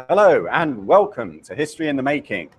Hello and welcome to History in the Making.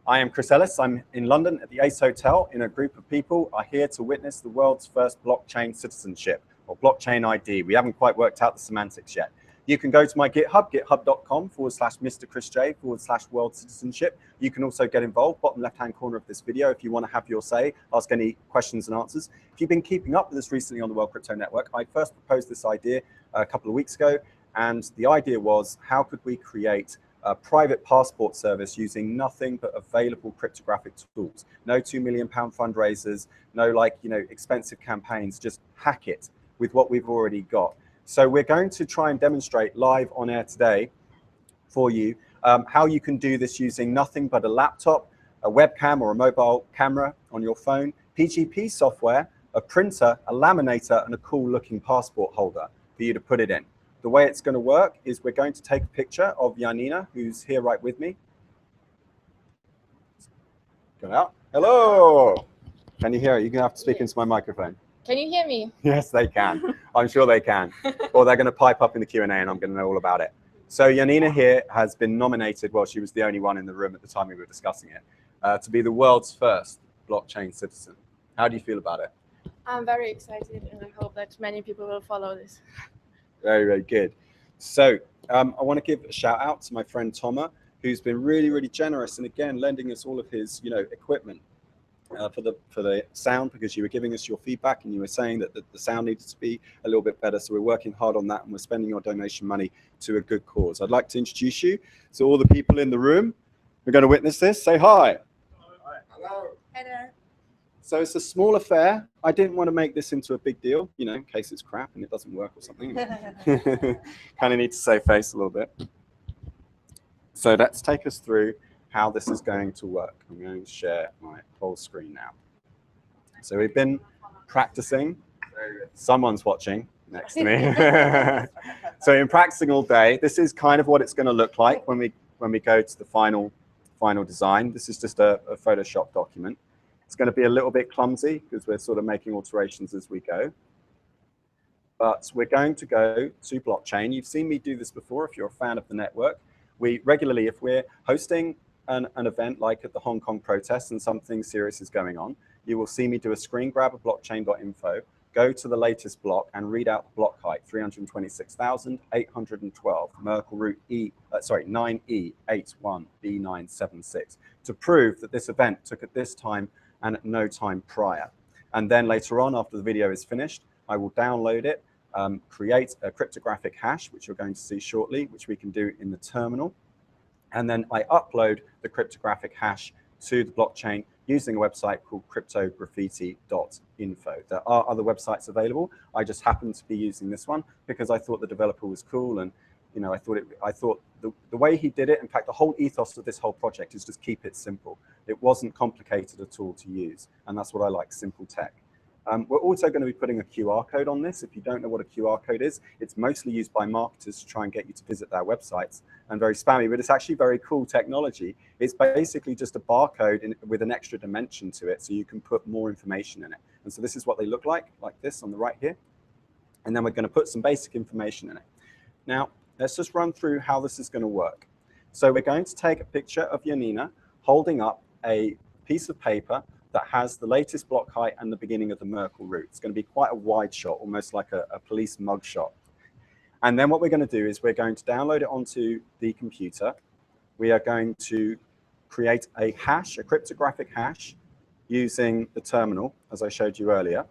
I am Chris Ellis. I'm in London at the Ace Hotel, and a group of people are here to witness the world's first blockchain citizenship, or blockchain ID. We haven't quite worked out the semantics yet. You can go to my GitHub, github.com/MrChrisJ/world citizenship. You can also get involved, bottom left-hand corner of this video, if you want to have your say, ask any questions and answers. If you've been keeping up with us recently on the World Crypto Network, I first proposed this idea a couple of weeks ago, and the idea was, how could we create a private passport service using nothing but available cryptographic tools? No £2 million fundraisers, no expensive campaigns, just hack it with what we've already got. So we're going to try and demonstrate live on air today for you how you can do this using nothing but a laptop, a webcam or a mobile camera on your phone, PGP software, a printer, a laminator, and a cool looking passport holder for you to put it in. The way it's going to work is we're going to take a picture of Janina, who's here right with me. Go out. Hello. Can you hear it? You're going to have to speak into my microphone. Can you hear me? Yes, they can. I'm sure they can. Or they're going to pipe up in the Q&A and I'm going to know all about it. So Janina here has been nominated, well, she was the only one in the room at the time we were discussing it, to be the world's first blockchain citizen. How do you feel about it? I'm very excited, and I hope that many people will follow this. Very, very good. So I want to give a shout out to my friend Toma, who's been really, really generous and again lending us all of his equipment for the sound, because you were giving us your feedback and you were saying that the sound needed to be a little bit better. So we're working hard on that, and we're spending your donation money to a good cause. I'd like to introduce you to all the people in the room. We're going to witness this. Say hi. Hello. Hello. So it's a small affair. I didn't want to make this into a big deal, in case it's crap and it doesn't work or something. Kind of need to save face a little bit. So let's take us through how this is going to work. I'm going to share my whole screen now. So we've been practicing. Someone's watching next to me. So in practicing all day, this is kind of what it's going to look like when we go to the final design. This is just a Photoshop document. It's going to be a little bit clumsy because we're sort of making alterations as we go. But we're going to go to blockchain. You've seen me do this before if you're a fan of the network. We regularly, if we're hosting an event like at the Hong Kong protests and something serious is going on, you will see me do a screen grab of blockchain.info, go to the latest block and read out the block height, 326,812, Merkle root 9E81B976, to prove that this event took at this time and at no time prior. And then later on, after the video is finished, I will download it, create a cryptographic hash, which you're going to see shortly, which we can do in the terminal. And then I upload the cryptographic hash to the blockchain using a website called cryptograffiti.info. There are other websites available. I just happened to be using this one because I thought the developer was cool, and I thought the way he did it, in fact, the whole ethos of this whole project is just keep it simple. It wasn't complicated at all to use, and that's what I like, simple tech. We're also going to be putting a QR code on this. If you don't know what a QR code is, it's mostly used by marketers to try and get you to visit their websites, and very spammy, but it's actually very cool technology. It's basically just a barcode with an extra dimension to it, so you can put more information in it. And so this is what they look like this on the right here. And then we're going to put some basic information in it. Now, let's just run through how this is going to work. So we're going to take a picture of Janina holding up a piece of paper that has the latest block height and the beginning of the Merkle root. It's going to be quite a wide shot, almost like a police mug shot. And then what we're going to do is we're going to download it onto the computer. We are going to create a hash, a cryptographic hash, using the terminal, as I showed you earlier.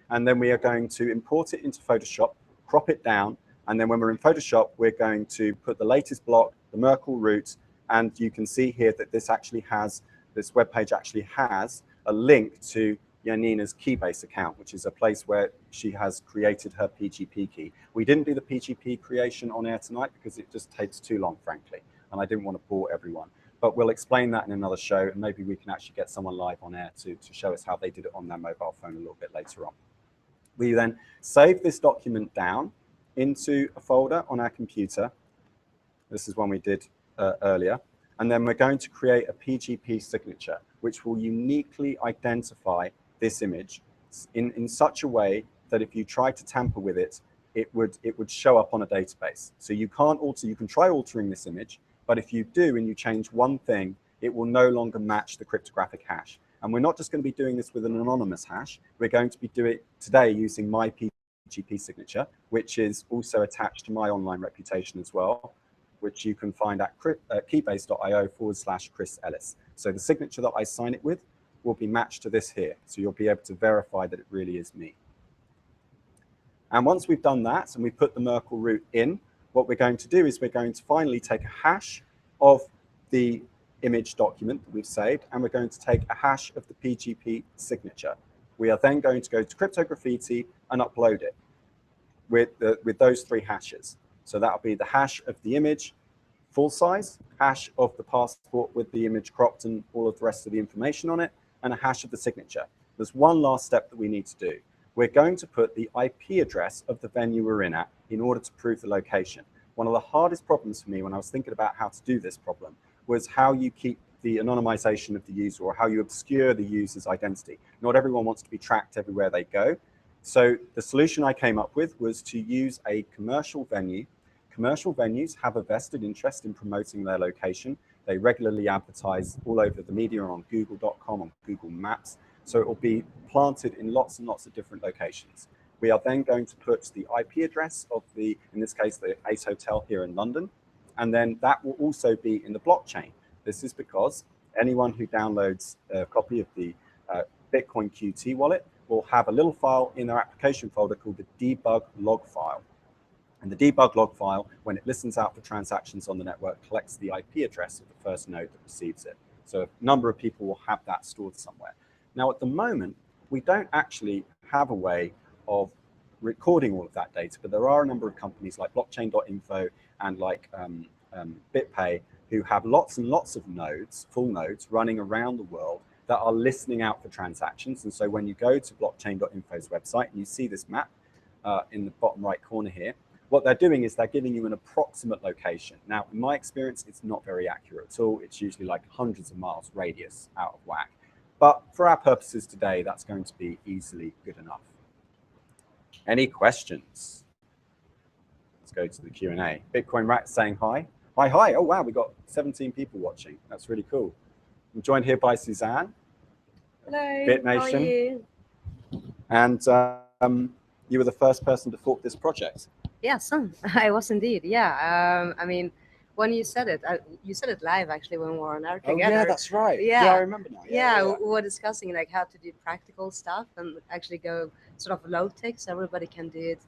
And then we are going to import it into Photoshop, crop it down, and then when we're in Photoshop, we're going to put the latest block, the Merkle root, and you can see here that this web page actually has a link to Janina's Keybase account, which is a place where she has created her PGP key. We didn't do the PGP creation on air tonight because it just takes too long, frankly, and I didn't want to bore everyone. But we'll explain that in another show, and maybe we can actually get someone live on air to show us how they did it on their mobile phone a little bit later on. We then save this document down into a folder on our computer. This is one we did earlier. And then we're going to create a PGP signature, which will uniquely identify this image in such a way that if you try to tamper with it, it would show up on a database. So you can't alter, you can try altering this image, But if you do and you change one thing, it will no longer match the cryptographic hash. And we're not just going to be doing this with an anonymous hash. We're going to be doing it today using my PGP signature, which is also attached to my online reputation as well, which you can find at keybase.io/Chris Ellis. So the signature that I sign it with will be matched to this here. So you'll be able to verify that it really is me. And once we've done that and we put the Merkle root in, what we're going to do is we're going to finally take a hash of the image document that we've saved, and we're going to take a hash of the PGP signature. We are then going to go to CryptoGraffiti and upload it with those 3 hashes. So that'll be the hash of the image, full size, hash of the passport with the image cropped and all of the rest of the information on it, and a hash of the signature. There's one last step that we need to do. We're going to put the IP address of the venue we're in at in order to prove the location. One of the hardest problems for me when I was thinking about how to do this problem was how you keep the anonymization of the user, or how you obscure the user's identity. Not everyone wants to be tracked everywhere they go. So the solution I came up with was to use a commercial venue. Commercial venues have a vested interest in promoting their location. They regularly advertise all over the media, on Google.com, on Google Maps. So it will be planted in lots and lots of different locations. We are then going to put the IP address of the, in this case, the Ace Hotel here in London, and then that will also be in the blockchain. This is because anyone who downloads a copy of the Bitcoin QT wallet will have a little file in their application folder called the debug log file. And the debug log file, when it listens out for transactions on the network, collects the IP address of the first node that receives it. So a number of people will have that stored somewhere. Now, at the moment, we don't actually have a way of recording all of that data, but there are a number of companies like blockchain.info and like BitPay who have lots and lots of nodes, full nodes, running around the world that are listening out for transactions. And so when you go to blockchain.info's website and you see this map in the bottom right corner here, what they're doing is they're giving you an approximate location. Now, in my experience, it's not very accurate at all. It's usually like hundreds of miles radius out of whack. But for our purposes today, that's going to be easily good enough. Any questions? Let's go to the Q&A. Bitcoin Rat saying hi. Hi, hi. Oh, wow, we got 17 people watching. That's really cool. I'm joined here by Susanne. Hello. BitNation. How are you? And you were the first person to fork this project. Yes, I was indeed. Yeah. I mean, when you said it live actually when we were on air together. Oh, yeah, that's right. Yeah, I remember now. Yeah, we were discussing like how to do practical stuff and actually go sort of low tech, so everybody can do it.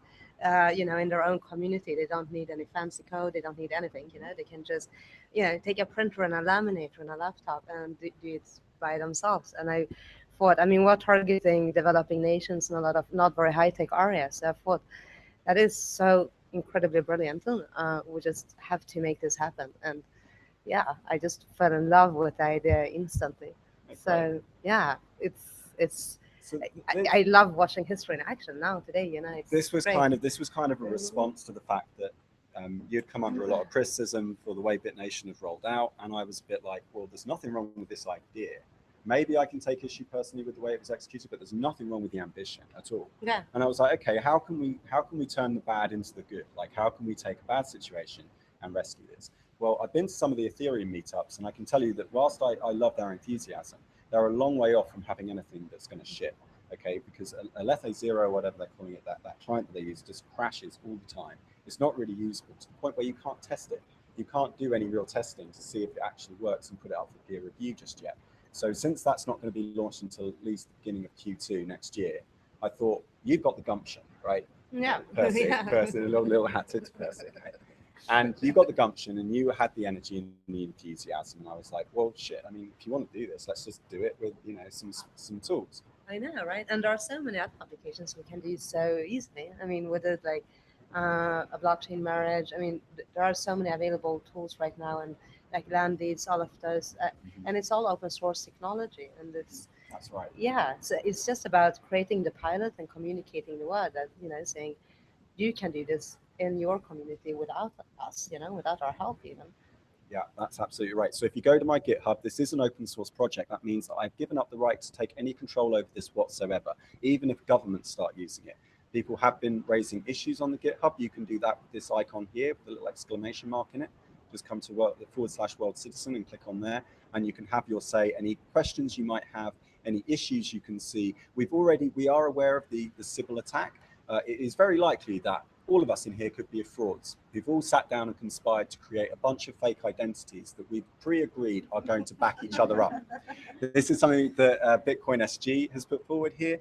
In their own community. They don't need any fancy code. They don't need anything. They can just, take a printer and a laminator and a laptop and do it by themselves. And I thought, I mean, we're targeting developing nations in a lot of not very high tech areas. So I thought that is so incredibly brilliant. We just have to make this happen. And yeah, I just fell in love with the idea instantly. Okay. So yeah, it's. So I love watching history in action now today. It's this was great. kind of a response to the fact that you'd come under a lot of criticism for the way BitNation have rolled out, and I was a bit like, well, there's nothing wrong with this idea. Maybe I can take issue personally with the way it was executed, but there's nothing wrong with the ambition at all. Yeah. And I was like, okay, how can we turn the bad into the good? Like, how can we take a bad situation and rescue this? Well, I've been to some of the Ethereum meetups, and I can tell you that whilst I love their enthusiasm, they're a long way off from having anything that's going to ship, okay? Because Alethe 0, whatever they're calling it, that client that they use just crashes all the time. It's not really usable to the point where you can't test it. You can't do any real testing to see if it actually works and put it up for peer review just yet. So since that's not going to be launched until at least the beginning of Q2 next year, I thought, you've got the gumption, right? Yeah. Percy, a little hat to Percy. Right? And you got the gumption and you had the energy and the enthusiasm. And I was like, well, shit, I mean, if you want to do this, let's just do it with, some tools. I know, right? And there are so many other applications we can do so easily. I mean, with it like a blockchain marriage, I mean, there are so many available tools right now, and like land deeds, all of those, and it's all open source technology, and that's right. Yeah, so it's just about creating the pilot and communicating the word that saying you can do this in your community without us, without our help even. Yeah, that's absolutely right. So if you go to my GitHub, this is an open source project. That means that I've given up the right to take any control over this whatsoever, even if governments start using it. People have been raising issues on the GitHub. You can do that with this icon here with a little exclamation mark in it. just come to /World Citizen and click on there, and you can have your say. Any questions you might have, any issues you can see. We are aware of the Sybil attack. It is very likely that all of us in here could be frauds. We've all sat down and conspired to create a bunch of fake identities that we've pre-agreed are going to back each other up. This is something that Bitcoin SG has put forward here.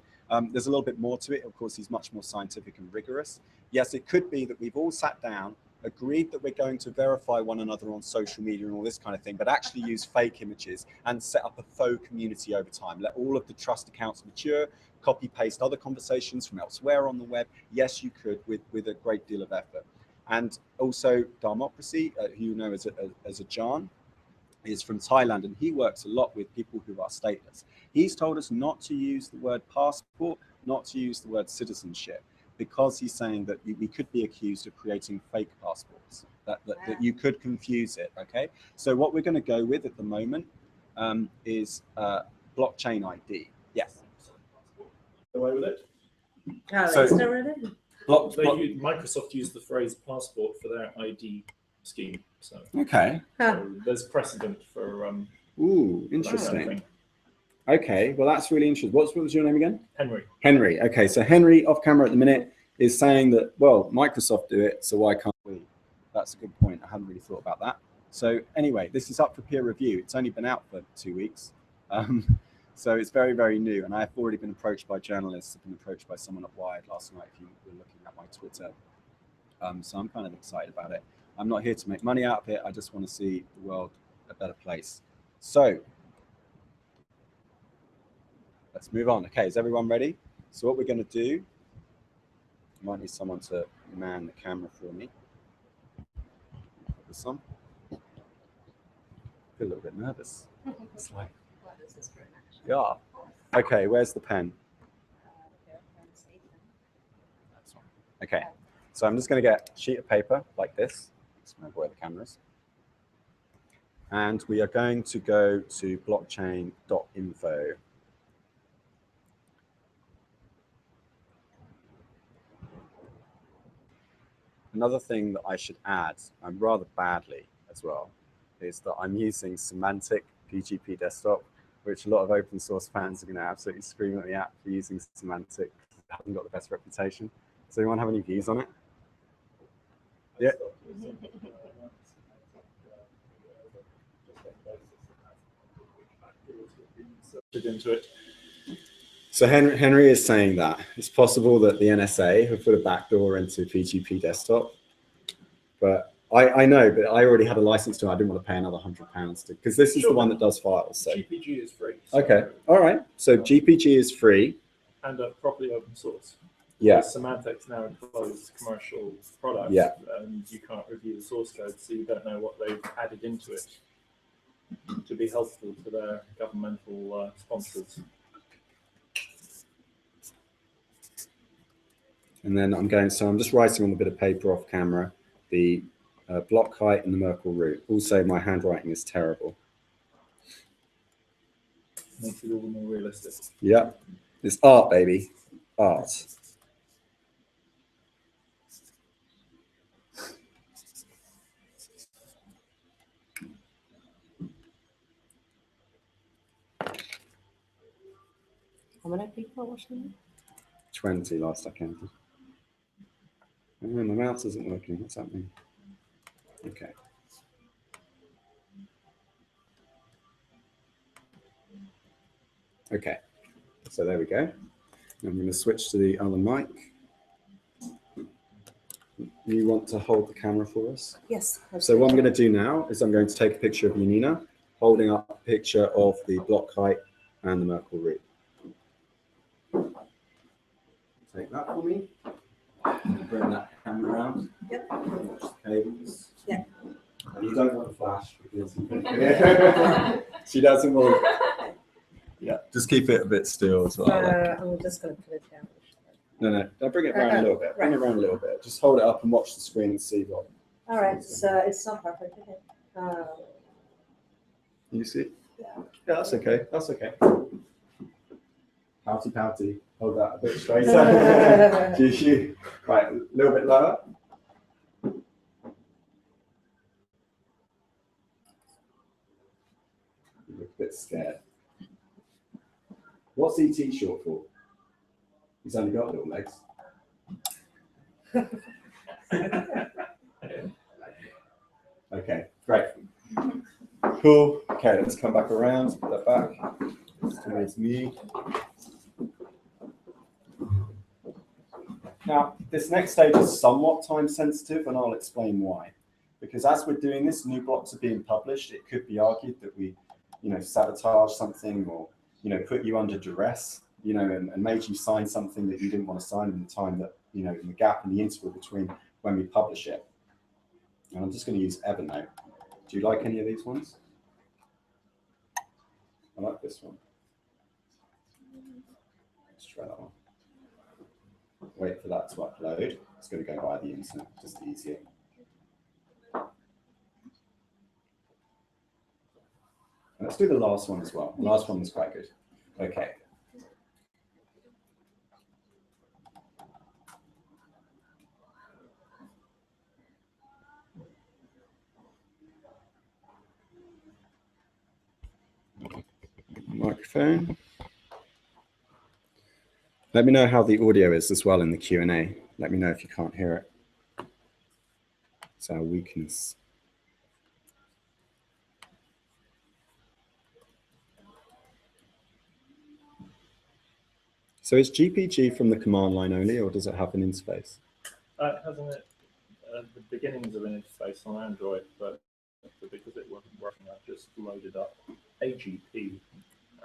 There's a little bit more to it. Of course, he's much more scientific and rigorous. Yes, it could be that we've all sat down, agreed that we're going to verify one another on social media and all this kind of thing, but actually use fake images and set up a faux community over time. Let all of the trust accounts mature, copy paste other conversations from elsewhere on the web. Yes, you could with a great deal of effort. And also Democracy, who you know as a John, is from Thailand, and he works a lot with people who are stateless. He's told us not to use the word passport, not to use the word citizenship, because he's saying that we could be accused of creating fake passports, that you could confuse it, okay? So what we're going to go with at the moment is blockchain ID. Yes. Away with it. Oh, so, already? Microsoft used the phrase passport for their ID scheme. So, okay. So there's precedent for ooh, interesting. Okay, well that's really interesting. What was your name again? Henry. Henry. Okay, so Henry off camera at the minute is saying that, well, Microsoft do it, so why can't we? That's a good point. I hadn't really thought about that. So anyway, this is up for peer review. It's only been out for 2 weeks. So it's very, very new. And I've already been approached by journalists. I've been approached by someone at Wired last night, if you were looking at my Twitter. So I'm kind of excited about it. I'm not here to make money out of it. I just want to see the world a better place. So let's move on. Okay, is everyone ready? So what we're going to do, I might need someone to man the camera for me. This one. I feel a little bit nervous. It's like, yeah. Okay, where's the pen? Okay, so I'm just going to get a sheet of paper like this. Just remember where the camera is. And we are going to go to blockchain.info. Another thing that I should add, and rather badly as well, is that I'm using semantic PGP desktop, which a lot of open source fans are going to absolutely scream at me at for using semantic. It hasn't got the best reputation. Does anyone have any views on it? Yeah. Into it. So Henry is saying that it's possible that the NSA have put a backdoor into PGP desktop, but I know, but I already had a license to it. I didn't want to pay another £100 because this is the one that does files. So GPG is free. So okay, all right. So GPG is free and properly open source. Yeah. Semantics now employs commercial products, yeah, and you can't review the source code, so you don't know what they've added into it to be helpful to their governmental sponsors. And then I'm just writing on a bit of paper off camera, the block height and the Merkle root. Also, my handwriting is terrible. Makes it all the more realistic. Yeah, it's art, baby, art. How many people are watching? 20 last I counted. Oh, my mouse isn't working. What's happening? Okay. Okay. So there we go. I'm going to switch to the other mic. You want to hold the camera for us? Yes. So what I'm going to do now is I'm going to take a picture of Yanina holding up a picture of the block height and the Merkle root. Take that for me. Bring that camera around. Yep. Watch the cables. Yeah. And you don't want to flash because she doesn't want. Yeah. Just keep it a bit still as well. I'm just going to put it down. No. Don't bring it around a little bit. Bring it around a little bit. Just hold it up and watch the screen and see what. All right. So it's not perfect. Okay. You see? Yeah. Yeah, that's okay. That's okay. Pouty. Hold that a bit straighter. Right, a little bit lower. You look a bit scared. What's ET short for? He's only got little legs. Okay, great. Cool. Okay, let's come back around, put that back towards me. Now, this next stage is somewhat time sensitive, and I'll explain why. Because as we're doing this, new blocks are being published. It could be argued that we, sabotage something, or, put you under duress, and made you sign something that you didn't want to sign in the time that, in the gap in the interval between when we publish it. And I'm just going to use Evernote. Do you like any of these ones? I like this one. Let's try that one. Wait for that to upload. It's going to go via the internet, just easier. Let's do the last one as well. The last one was quite good. Okay. Microphone. Let me know how the audio is as well in the Q&A. Let me know if you can't hear it. It's our weakness. So is GPG from the command line only, or does it have an interface? It has the beginnings of an interface on Android, but because it wasn't working, I've just loaded up AGP,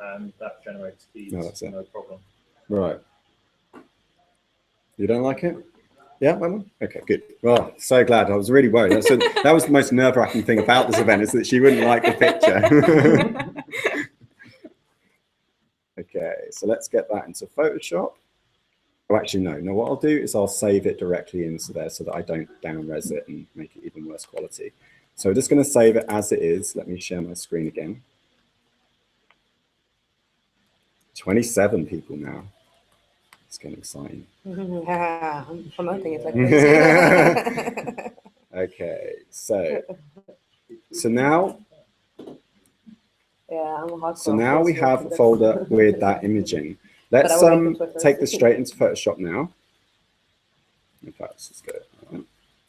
and that generates keys, no problem. Right. You don't like it? Yeah, that one? Okay, good. Well, so glad. I was really worried. That was the most nerve-wracking thing about this event, is that she wouldn't like the picture. Okay, so let's get that into Photoshop. Oh, actually, no. What I'll do is I'll save it directly into there so that I don't down-res it and make it even worse quality. So we're just going to save it as it is. Let me share my screen again. 27 people now. It's getting exciting. Yeah, I'm promoting it like crazy. Okay, so now, we have a folder with that imaging. Let's take this straight into Photoshop now. In fact, let's just go.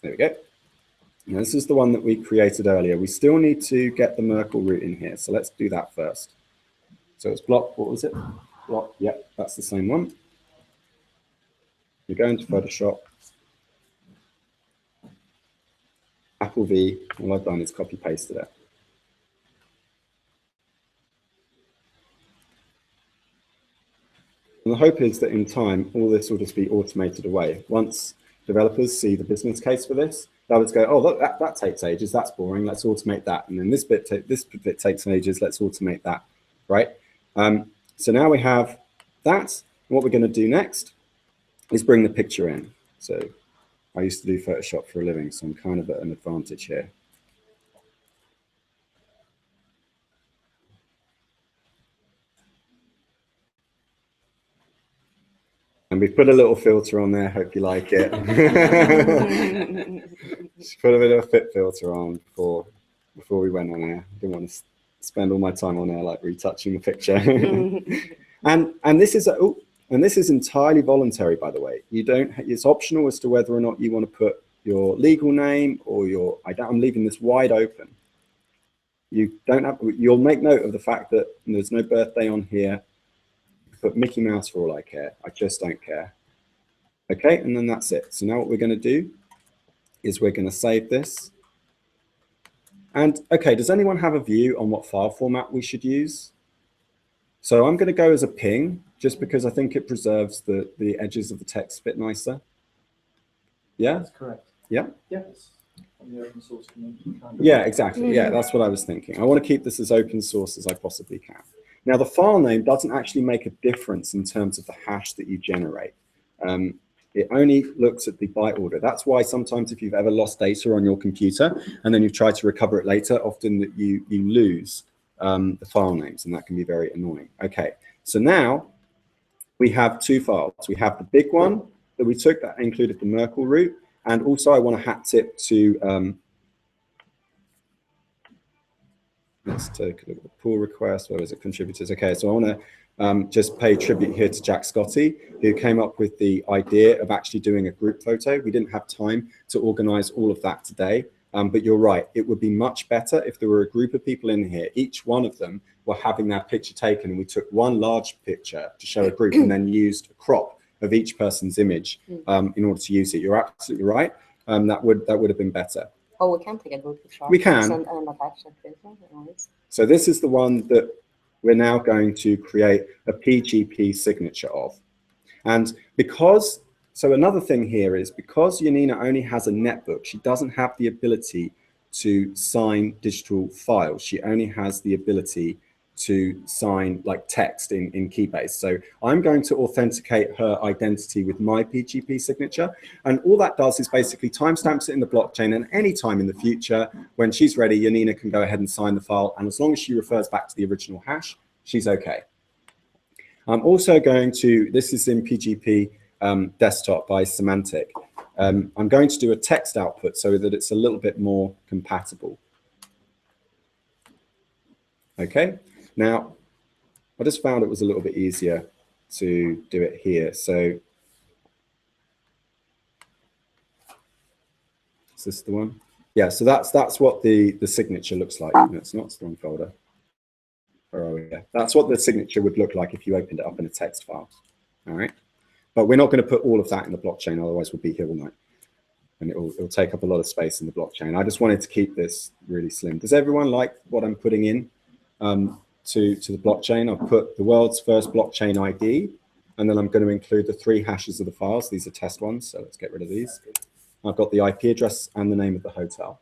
There we go. Now, this is the one that we created earlier. We still need to get the Merkle root in here, so let's do that first. So it's block. What was it? Block. Yep, that's the same one. You go into Photoshop, Apple V, all I've done is copy pasted it. And the hope is that in time, all this will just be automated away. Once developers see the business case for this, they'll just go, oh, look, that takes ages, that's boring, let's automate that. And then this bit takes ages, let's automate that, right? So now we have that. What we're going to do next is bring the picture in. So I used to do Photoshop for a living, so I'm kind of at an advantage here. And we've put a little filter on there, hope you like it. Just put a bit of a fit filter on before we went on air. I didn't want to spend all my time on air like retouching the picture. and this is entirely voluntary, by the way. It's optional as to whether or not you want to put your legal name or I'm leaving this wide open. You'll make note of the fact that there's no birthday on here. Put Mickey Mouse for all I care. I just don't care. Okay, and then that's it. So now what we're going to do is we're going to save this. And okay, does anyone have a view on what file format we should use? So I'm going to go as a ping, just because I think it preserves the edges of the text a bit nicer. Yeah? That's correct. Yeah? Yes. On the open source community. Yeah, exactly. Yeah, that's what I was thinking. I want to keep this as open source as I possibly can. Now, the file name doesn't actually make a difference in terms of the hash that you generate. It only looks at the byte order. That's why sometimes if you've ever lost data on your computer and then you've tried to recover it later, often that you lose the file names, and that can be very annoying. Okay, so now we have two files. We have the big one that we took that included the Merkle root, and also I want to hat tip to let's take a look at the pull request. Where was it? Contributors. Okay, so I want to just pay tribute here to Jack Scotty, who came up with the idea of actually doing a group photo. We didn't have time to organize all of that today, but you're right. It would be much better if there were a group of people in here, each one of them were having that picture taken, and we took one large picture to show a group and then used a crop of each person's image in order to use it. You're absolutely right. That would have been better. Oh, we can take a group picture. We can. And attach it. So this is the one that we're now going to create a PGP signature of. And because, so another thing here is because Janina only has a netbook, she doesn't have the ability to sign digital files. She only has the ability to sign like text in Keybase. So I'm going to authenticate her identity with my PGP signature. And all that does is basically timestamps it in the blockchain, and any time in the future, when she's ready, Janina can go ahead and sign the file. And as long as she refers back to the original hash, she's okay. I'm also going to, this is in PGP desktop by Semantic. I'm going to do a text output so that it's a little bit more compatible. Okay. Now, I just found it was a little bit easier to do it here. So, is this the one? Yeah, so that's what the signature looks like. No, it's not, it's the wrong folder. Where are we? Yeah, that's what the signature would look like if you opened it up in a text file. All right. But we're not going to put all of that in the blockchain, otherwise we'll be here all night. And it'll take up a lot of space in the blockchain. I just wanted to keep this really slim. Does everyone like what I'm putting in? To the blockchain? I've put the world's first blockchain ID, and then I'm going to include the 3 hashes of the files. These are test ones, so let's get rid of these. I've got the IP address and the name of the hotel.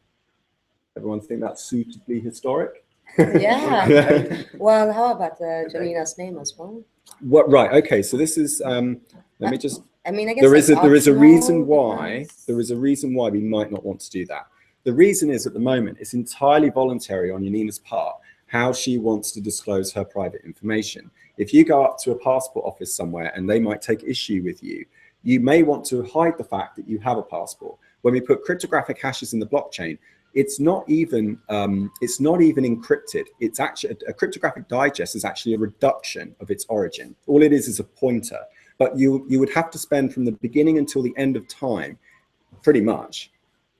Everyone think that's suitably historic? Yeah. Well, how about Janina's name as well? What? Right. Okay. So this is. Let me just. I mean, I guess there is a reason why we might not want to do that. The reason is at the moment it's entirely voluntary on Janina's part how she wants to disclose her private information. If you go up to a passport office somewhere and they might take issue with you, you may want to hide the fact that you have a passport. When we put cryptographic hashes in the blockchain, it's not even encrypted. It's actually a cryptographic digest is actually a reduction of its origin. All it is a pointer. But you would have to spend from the beginning until the end of time, pretty much,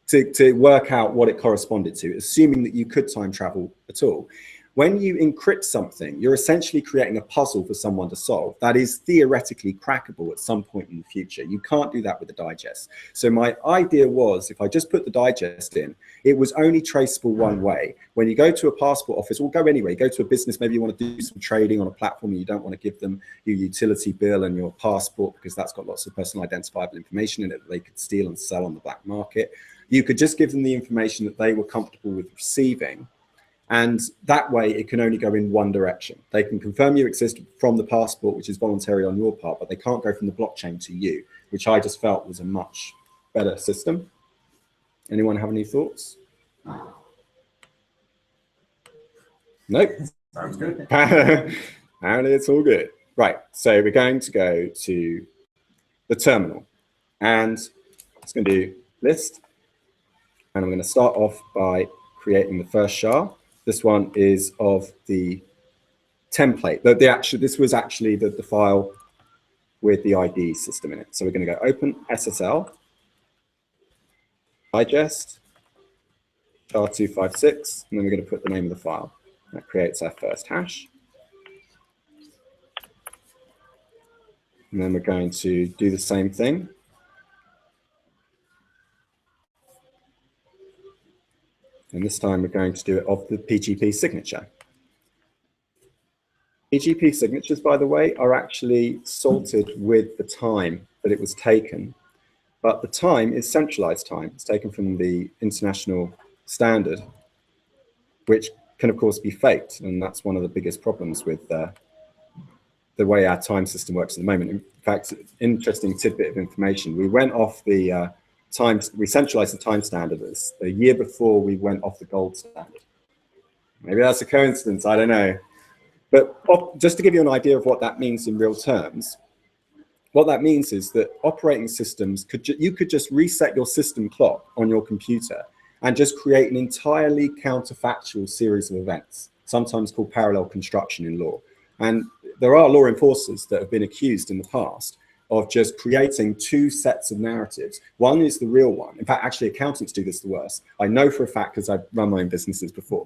to work out what it corresponded to, assuming that you could time travel at all. When you encrypt something, you're essentially creating a puzzle for someone to solve that is theoretically crackable at some point in the future. You can't do that with the digest. So my idea was, if I just put the digest in, it was only traceable one way. When you go to a passport office, or go anywhere, you go to a business, maybe you want to do some trading on a platform and you don't want to give them your utility bill and your passport because that's got lots of personal identifiable information in it that they could steal and sell on the black market. You could just give them the information that they were comfortable with receiving. And that way it can only go in one direction. They can confirm you exist from the passport, which is voluntary on your part, but they can't go from the blockchain to you, which I just felt was a much better system. Anyone have any thoughts? Nope. Sounds good. Apparently it's all good. Right, so we're going to go to the terminal, and it's going to do list, and I'm going to start off by creating the first SHA. This one is of the template. This was actually the file with the ID system in it. So we're going to go open SSL, digest, SHA-256, and then we're going to put the name of the file. That creates our first hash. And then we're going to do the same thing. And this time we're going to do it of the PGP signature. PGP signatures, by the way, are actually sorted with the time that it was taken. But the time is centralized time. It's taken from the international standard, which can, of course, be faked. And that's one of the biggest problems with the way our time system works at the moment. In fact, interesting tidbit of information. We went off the we centralized the time standard a year before we went off the gold standard. Maybe that's a coincidence, I don't know. But just to give you an idea of what that means in real terms, what that means is that operating systems, you could just reset your system clock on your computer and just create an entirely counterfactual series of events, sometimes called parallel construction in law. And there are law enforcers that have been accused in the past of just creating two sets of narratives. One is the real one. In fact, actually, accountants do this the worst. I know for a fact because I've run my own businesses before.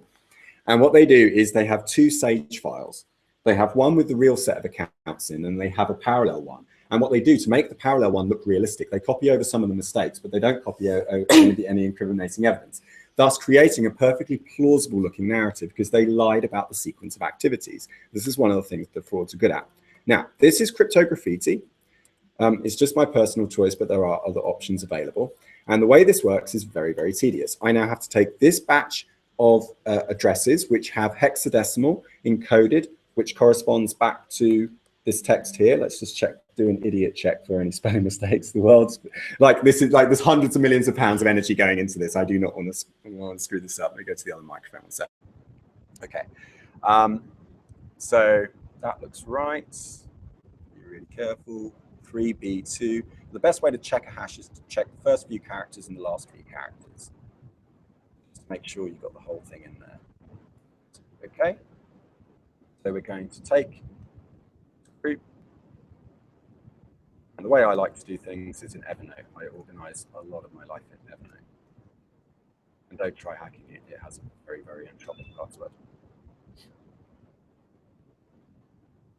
And what they do is they have two Sage files. They have one with the real set of accounts in, and they have a parallel one. And what they do to make the parallel one look realistic, they copy over some of the mistakes, but they don't copy over any incriminating evidence, thus creating a perfectly plausible looking narrative because they lied about the sequence of activities. This is one of the things that frauds are good at. Now, this is cryptograffiti. It's just my personal choice, but there are other options available. And the way this works is very, very tedious. I now have to take this batch of addresses, which have hexadecimal encoded, which corresponds back to this text here. Let's just check, do an idiot check for any spelling mistakes. The world's like, this is like, there's hundreds of millions of pounds of energy going into this. I do not want to screw this up. Let me go to the other microphone one sec. Okay. So that looks right. Be really careful. 3B2. The best way to check a hash is to check the first few characters and the last few characters. Just make sure you've got the whole thing in there. Okay. So we're going to take group. And the way I like to do things is in Evernote. I organize a lot of my life in Evernote. And don't try hacking it. It has a very, very entropic password.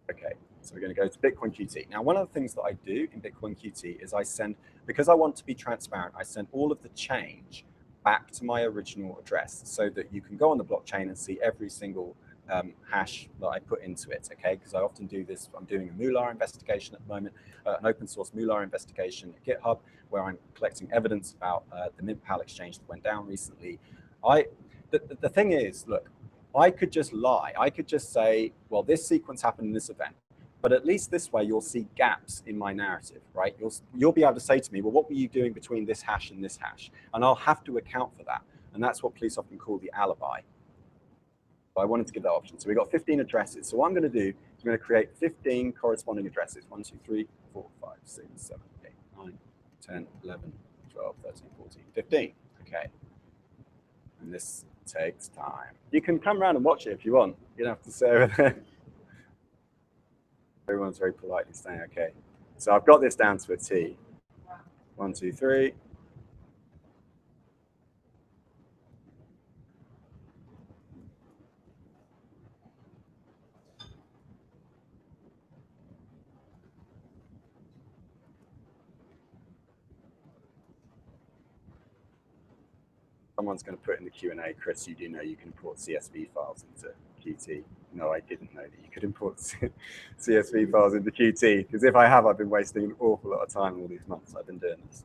Okay. So we're going to go to Bitcoin QT. Now, one of the things that I do in Bitcoin QT is I send, because I want to be transparent, I send all of the change back to my original address so that you can go on the blockchain and see every single hash that I put into it, okay? Because I often do this, I'm doing a Moolah investigation at the moment, an open source Moolah investigation at GitHub, where I'm collecting evidence about the MintPal exchange that went down recently. The thing is, look, I could just lie. I could just say, well, this sequence happened in this event. But at least this way, you'll see gaps in my narrative, right? You'll be able to say to me, well, what were you doing between this hash and this hash? And I'll have to account for that. And that's what police often call the alibi. So I wanted to give that option. So we've got 15 addresses. So what I'm going to do is I'm going to create 15 corresponding addresses. 1, 2, 3, 4, 5, 6, 7, 8, 9, 10, 11, 12, 13, 14, 15. Okay. And this takes time. You can come around and watch it if you want. You don't have to stay over there. Everyone's very politely saying, okay. So I've got this down to a T. 1, 2, 3. Someone's going to put in the Q&A, Chris, you do know you can import CSV files into QT. No, I didn't know that you could import CSV files into QT, because if I have, I've been wasting an awful lot of time all these months I've been doing this.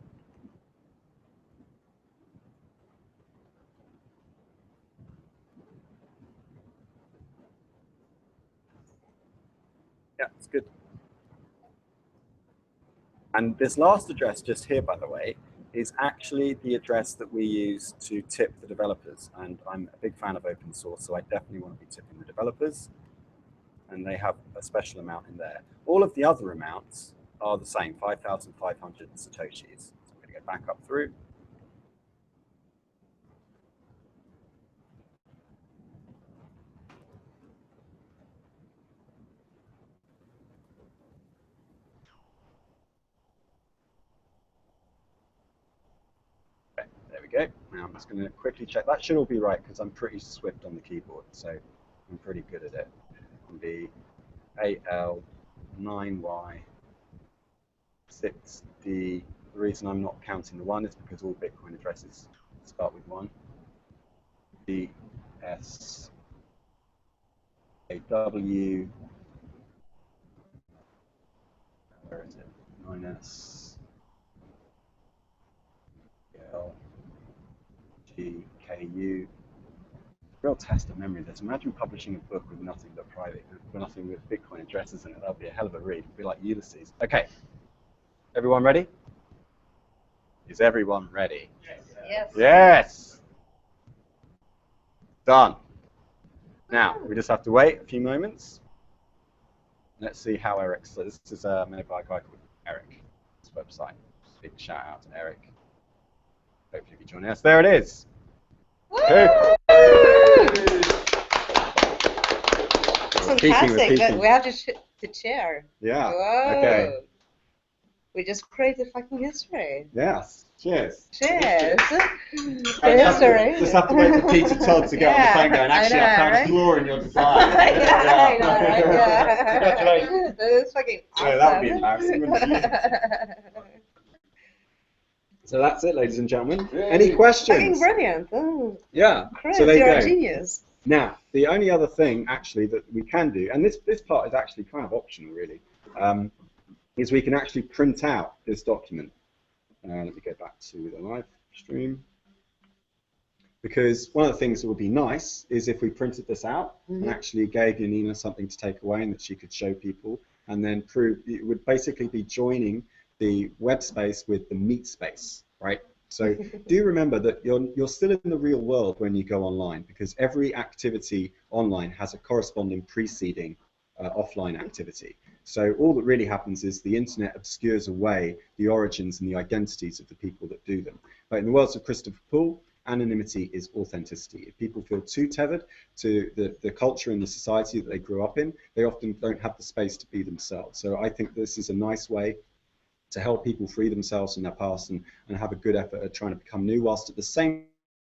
Yeah, it's good. And this last address just here, by the way, is actually the address that we use to tip the developers. And I'm a big fan of open source, so I definitely want to be tipping the developers. And they have a special amount in there. All of the other amounts are the same, 5,500 Satoshis. So I'm going to go back up through. There we go. Now I'm just going to quickly check. That should all be right because I'm pretty swift on the keyboard, so I'm pretty good at it. On the AL9Y6D. The reason I'm not counting the 1 is because all Bitcoin addresses start with 1. DSAW. Where is it? 9S. GKU. Real test of memory. This. Imagine publishing a book with nothing but private, with nothing with Bitcoin addresses in it. That'd be a hell of a read. It'd be like Ulysses. Okay. Everyone ready? Is everyone ready? Yes. Yes. Done. Now we just have to wait a few moments. Let's see how Eric. So this is made by a guy called Eric. This website. Big shout out to Eric. Hopefully, you'll be joining us. There it is. Fantastic. But we have to cheer. Yeah. Whoa. Okay. We just created fucking history. Yes. Cheers. Cheers. Just have to wait for Peter Todd to get on the phone going, actually, I found a flaw in your design. I know, right? Yeah. That is fucking awesome. Yeah, that would be embarrassing, wouldn't it? So that's it, ladies and gentlemen. Any questions? Fucking brilliant. Oh. Yeah. Chris, so there you you're go. a genius. Now, the only other thing actually that we can do, and this part is actually kind of optional really, is we can actually print out this document. Let me go back to the live stream. Because one of the things that would be nice is if we printed this out and actually gave Janina something to take away and that she could show people, and then prove it would basically be joining the web space with the meet space, right? So do remember that you're still in the real world when you go online, because every activity online has a corresponding preceding offline activity. So all that really happens is the internet obscures away the origins and the identities of the people that do them. But in the words of Christopher Poole, anonymity is authenticity. If people feel too tethered to the culture and the society that they grew up in, they often don't have the space to be themselves. So I think this is a nice way to help people free themselves from their past and have a good effort at trying to become new, whilst at the same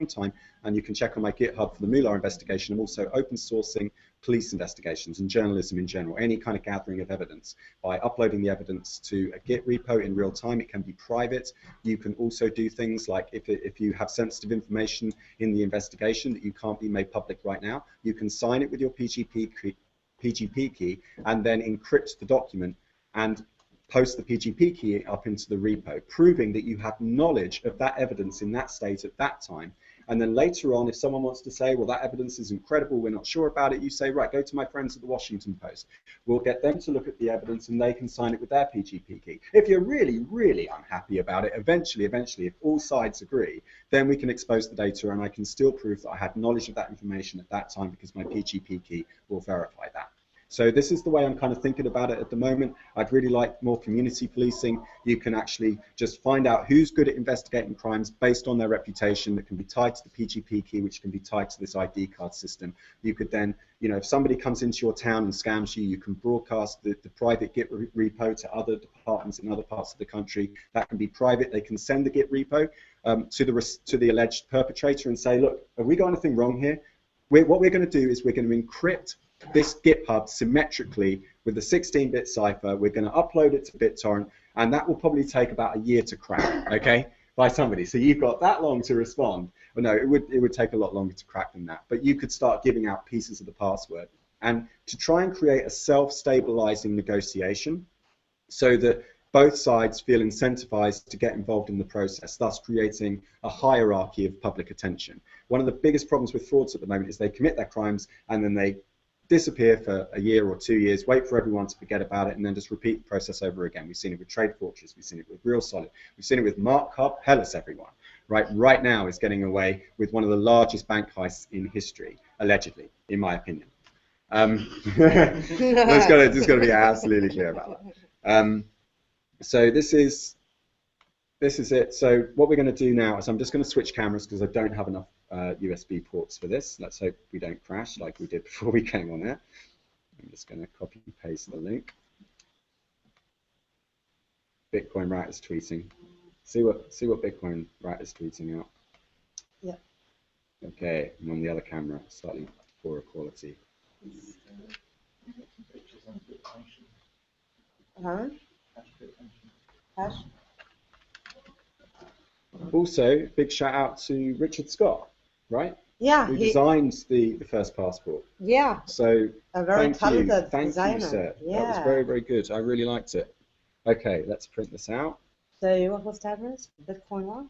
time, and you can check on my GitHub for the Moolah investigation, I'm also open sourcing police investigations and journalism in general, any kind of gathering of evidence by uploading the evidence to a Git repo in real time. It can be private. You can also do things like if you have sensitive information in the investigation that you can't be made public right now, you can sign it with your PGP key and then encrypt the document and post the PGP key up into the repo, proving that you have knowledge of that evidence in that state at that time. And then later on, if someone wants to say, well, that evidence is incredible, we're not sure about it, you say, right, go to my friends at the Washington Post. We'll get them to look at the evidence and they can sign it with their PGP key. If you're really, really unhappy about it, eventually, if all sides agree, then we can expose the data and I can still prove that I had knowledge of that information at that time because my PGP key will verify that. So this is the way I'm kind of thinking about it at the moment. I'd really like more community policing. You can actually just find out who's good at investigating crimes based on their reputation that can be tied to the PGP key, which can be tied to this ID card system. You could then, you know, if somebody comes into your town and scams you, you can broadcast the private Git repo to other departments in other parts of the country. That can be private. They can send the Git repo to the alleged perpetrator and say, look, have we got anything wrong here? What we're going to do is we're going to encrypt this GitHub symmetrically with a 16-bit cipher. We're going to upload it to BitTorrent, and that will probably take about a year to crack, okay, by somebody. So you've got that long to respond. Well, no, it would take a lot longer to crack than that. But you could start giving out pieces of the password, and to try and create a self-stabilizing negotiation so that both sides feel incentivized to get involved in the process, thus creating a hierarchy of public attention. One of the biggest problems with frauds at the moment is they commit their crimes and then they disappear for a year or 2 years, wait for everyone to forget about it, and then just repeat the process over again. We've seen it with Trade Fortress, we've seen it with Real Solid, we've seen it with Mark Hellas, everyone. Right now is getting away with one of the largest bank heists in history, allegedly, in my opinion. Just got to be absolutely clear about that. So this is it. So what we're going to do now is I'm just going to switch cameras because I don't have enough USB ports for this. Let's hope we don't crash like we did before we came on air. I'm just going to copy and paste the link. Bitcoin Rat is tweeting. See what Bitcoin Rat is tweeting out. Yeah. Okay, I'm on the other camera, slightly poorer quality. Hash. Also, big shout out to Richard Scott, right? Yeah. Who designed the first passport. Yeah. So a very talented thank designer. you, sir. Yeah. That was very, very good. I really liked it. Okay, let's print this out. So what was the address? Bitcoin what?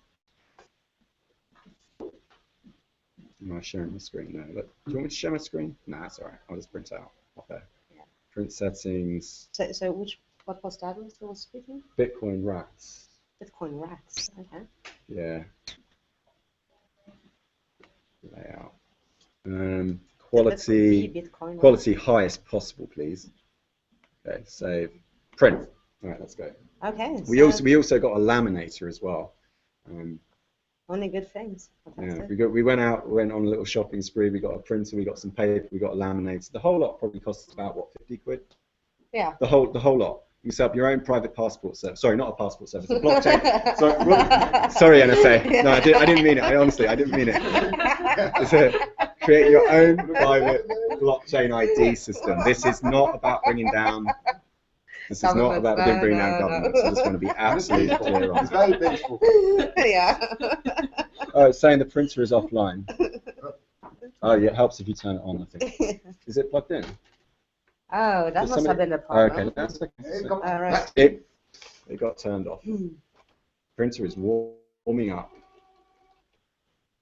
Am I sharing my screen? No. Look, do you want me to share my screen? No, that's all right. I'll just print it out. Okay. Yeah. Print settings. So what was the address that was speaking? Bitcoin Rats. Bitcoin Rats. Okay. Yeah. Layout. Quality highest possible, please. Okay, save. Print. All right, let's go. Okay. We also got a laminator as well. Only good things. Yeah, we went on a little shopping spree. We got a printer, we got some paper, we got a laminator. The whole lot probably cost us about, what, 50 quid? Yeah. The whole lot. You set up your own private passport service. Sorry, not a passport service, a blockchain. Sorry, NSA. No, I didn't mean it. Honestly, I didn't mean it. It's create your own private blockchain ID system. This is not about bringing down. This is not about bringing down government. So I just want to be absolutely clear on. It's very peaceful. Yeah. Oh, it's saying the printer is offline. Oh, yeah, it helps if you turn it on, I think. Is it plugged in? Oh, that must have been the Oh, problem. okay, that's okay. All right. It got turned off. Printer is warming up.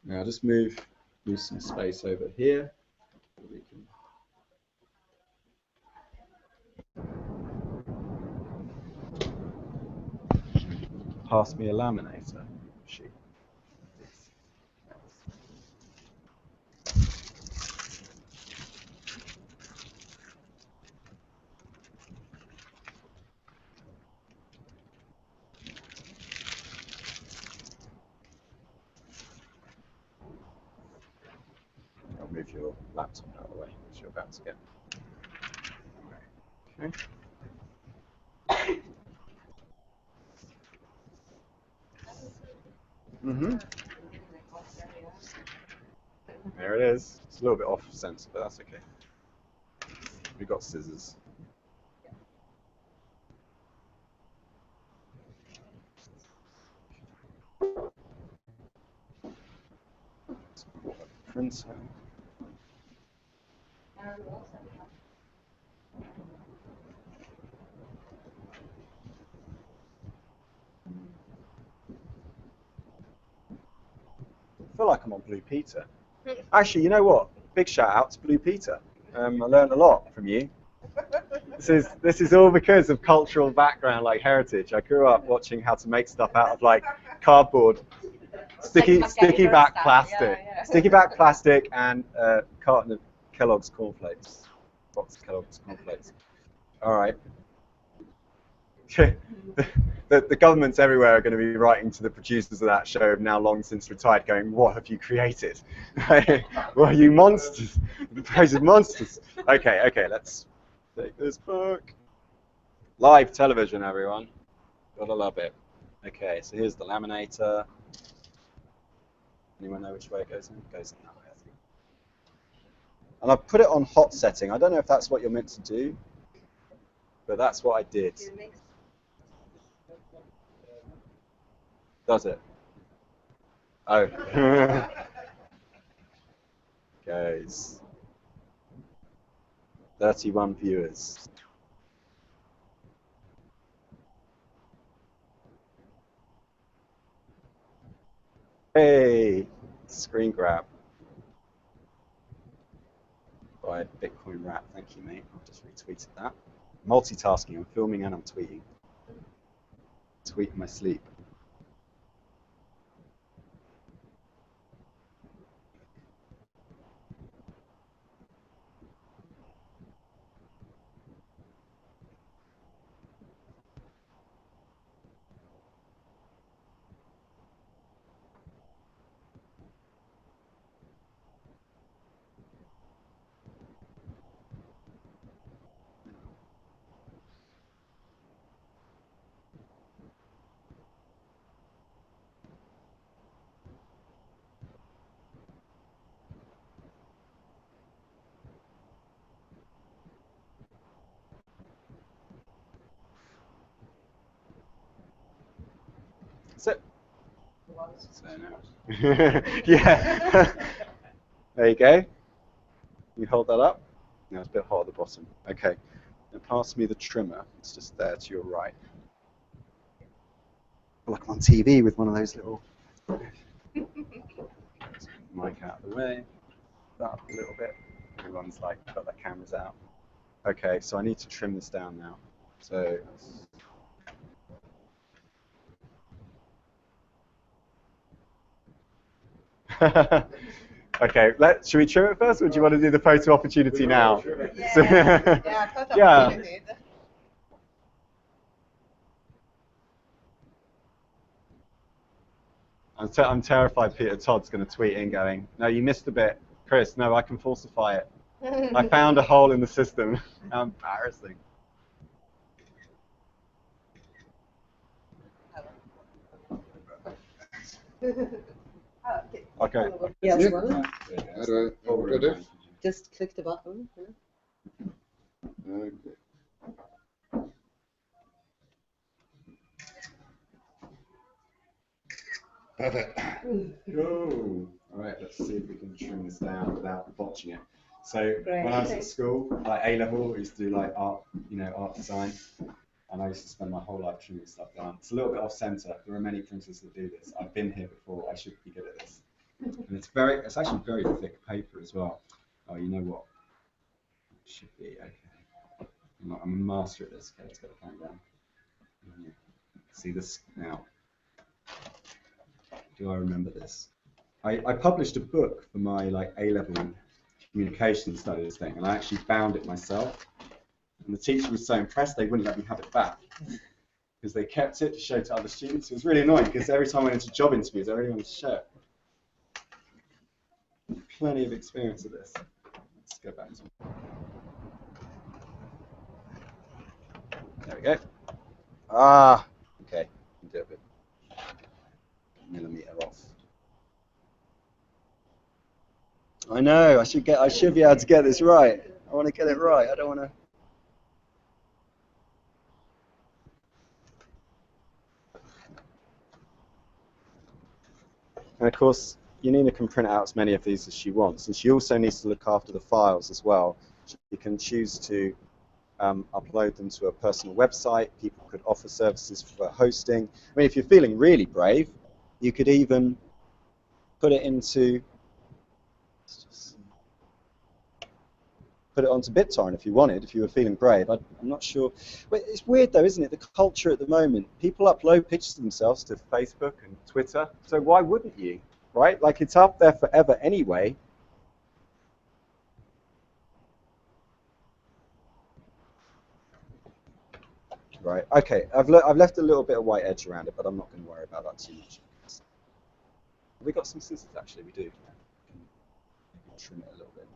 Now just move some space over here. We can pass me a laminator sheet. I'll move your laptop out of the way, which you're about to get. Okay. There it is. It's a little bit off center, but that's okay. We've got scissors. Printer. I feel like I'm on Blue Peter. Actually, you know what? Big shout out to Blue Peter. I learned a lot from you. This is all because of cultural background, like heritage. I grew up watching how to make stuff out of like cardboard, sticky back plastic, sticky back plastic, and a carton of Kellogg's cornflakes, box of Kellogg's cornflakes. All right. The governments everywhere are going to be writing to the producers of that show, have now long since retired, going, "What have you created? Well, you monsters! The praise of monsters." Okay, let's take this book. Live television, everyone. Gotta love it. Okay, so here's the laminator. Anyone know which way it goes in? It goes in that way, I think. And I've put it on hot setting. I don't know if that's what you're meant to do, but that's what I did. Does it? Oh. Guys. 31 viewers. Hey! Screen grab. By Bitcoin Rap. Thank you, mate. I've just retweeted that. Multitasking. I'm filming and I'm tweeting. Tweet in my sleep. That's it. So now, yeah. There you go. You hold that up. Now it's a bit hot at the bottom. Okay. Now pass me the trimmer. It's just there to your right. I feel like I'm on TV with one of those little mic out of the way. That up a little bit. Everyone's like got their cameras out. Okay, so I need to trim this down now. So. Okay, should we trim it first, or do you want to do the photo opportunity now? Yeah, photo opportunity. I'm terrified Peter Todd's going to tweet in going, no, you missed a bit. Chris, no, I can falsify it. I found a hole in the system. How embarrassing. Okay. Yes, well, How do I do? just click the button. Okay. Perfect. Cool. All right, let's see if we can trim this down without botching it. So Great. when I was at school, like A level, I used to do like art, art design, and I used to spend my whole life trimming stuff down. It's a little bit off center. There are many printers that do this. I've been here before. I should be good at this. And it's actually very thick paper as well. Oh, you know what? It should be okay. I'm a master at this. Okay, let's get the point down. See this now. Do I remember this? I published a book for my like A-level communication studies thing, and I actually bound it myself. And the teacher was so impressed they wouldn't let me have it back because they kept it to show to other students. It was really annoying because every time I went into job interviews, I really wanted to show it. Plenty of experience of this. Let's go back to it. There we go. Ah, okay. Can do a bit. Millimeter off. I know. I should be able to get this right. I want to get it right. I don't want to. And of course, Yanina can print out as many of these as she wants, and she also needs to look after the files as well. She can choose to upload them to a personal website. People could offer services for hosting. I mean, if you're feeling really brave, you could even put it into, put it onto BitTorrent if you wanted, if you were feeling brave. I'm not sure. But it's weird though, isn't it? The culture at the moment, people upload pictures of themselves to Facebook and Twitter, so why wouldn't you, right? Like it's up there forever anyway. Right, okay, I've left a little bit of white edge around it, but I'm not going to worry about that too much. Have we got some scissors actually? We do. Maybe trim it a little bit.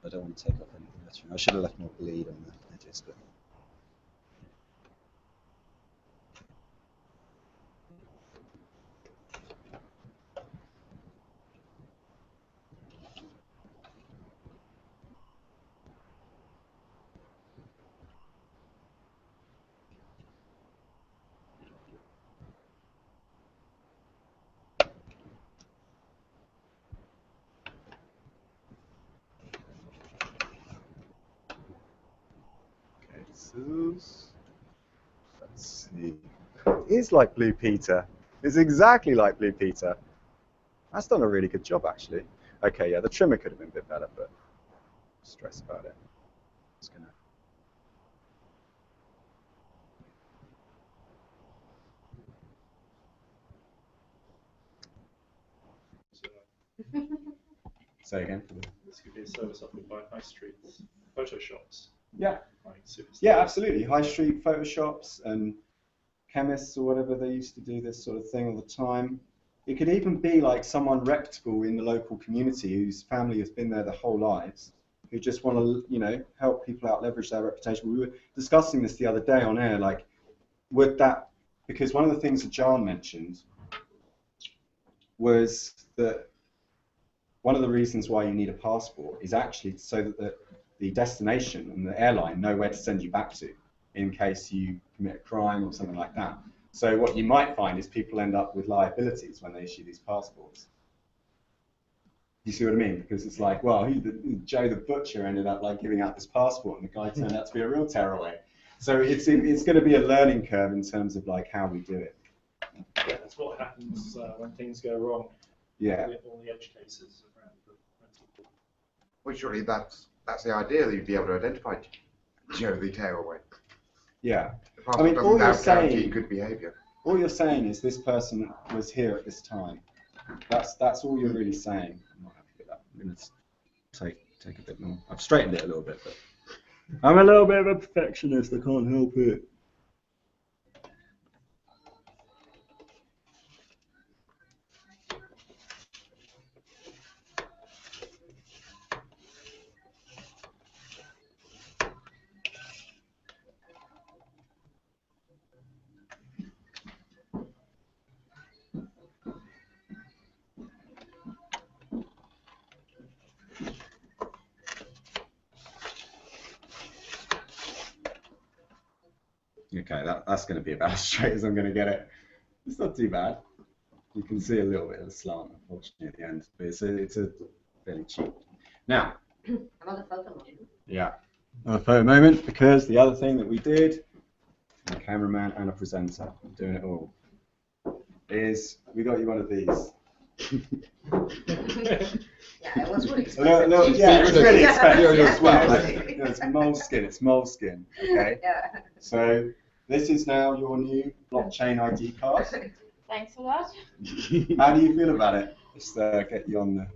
I don't want to take off any glittering. I should have left more bleed on the edges, but. Let's see. It is like Blue Peter. It's exactly like Blue Peter. That's done a really good job, actually. Okay, yeah, the trimmer could have been a bit better, but stress about it. Just gonna. Say again. This could be a service offered by high street photoshops. Yeah. Like yeah, absolutely. High street photoshops and chemists or whatever, they used to do this sort of thing all the time. It could even be like someone reputable in the local community whose family has been there their whole lives, who just want to, help people out, leverage their reputation. We were discussing this the other day on air, like, would that, because one of the things that John mentioned was that one of the reasons why you need a passport is actually so that the destination and the airline know where to send you back to in case you commit a crime or something like that. So what you might find is people end up with liabilities when they issue these passports. You see what I mean? Because it's like, well, Joe the butcher ended up like giving out this passport, and the guy turned out to be a real tearaway. So it's going to be a learning curve in terms of like how we do it. Yeah, that's what happens when things go wrong. Yeah. All the edge cases around the principle. Well, surely that's the idea, that you'd be able to identify Joe the tearaway. Yeah. I mean, all you're saying, good behaviour. All you're saying is this person was here at this time. That's all you're really saying. I'm not happy with that. I'm going to take a bit more. I've straightened it a little bit, but I'm a little bit of a perfectionist. I can't help it. Okay, that's going to be about as straight as I'm going to get it. It's not too bad. You can see a little bit of a slant, unfortunately, at the end, but it's a fairly cheap. Now, Another photo moment. Yeah, another photo moment, because the other thing that we did, a cameraman and a presenter, I'm doing it all, is we got you one of these. Yeah, it was really expensive. Yeah, it was really expensive Yeah. as well. It's moleskin. It's moleskin. Okay. Yeah. So this is now your new blockchain ID card. Thanks a lot. How do you feel about it? Just get you on the.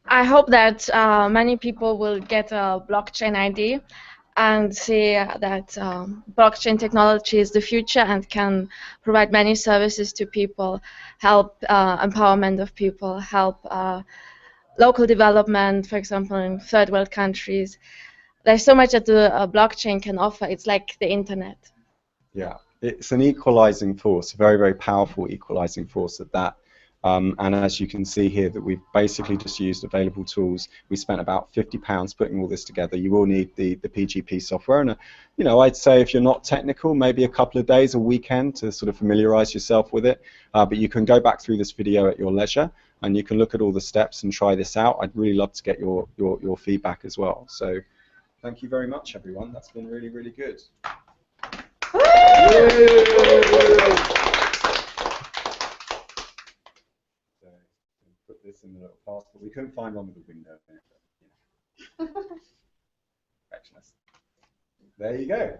I hope that many people will get a blockchain ID and see that blockchain technology is the future and can provide many services to people, help empowerment of people, help local development, for example, in third world countries. There's so much that the blockchain can offer. It's like the internet. Yeah, it's an equalizing force, a very, very powerful equalizing force at that. And as you can see here, that we've basically just used available tools. We spent about £50 putting all this together. You will need the PGP software, and you know, I'd say if you're not technical, maybe a couple of days, a weekend to sort of familiarize yourself with it. But you can go back through this video at your leisure, and you can look at all the steps and try this out. I'd really love to get your feedback as well. So thank you very much, everyone. That's been really, really good. Put this in the little passport. We couldn't find one with a window in it, but, you know. Perfectionist. There you go.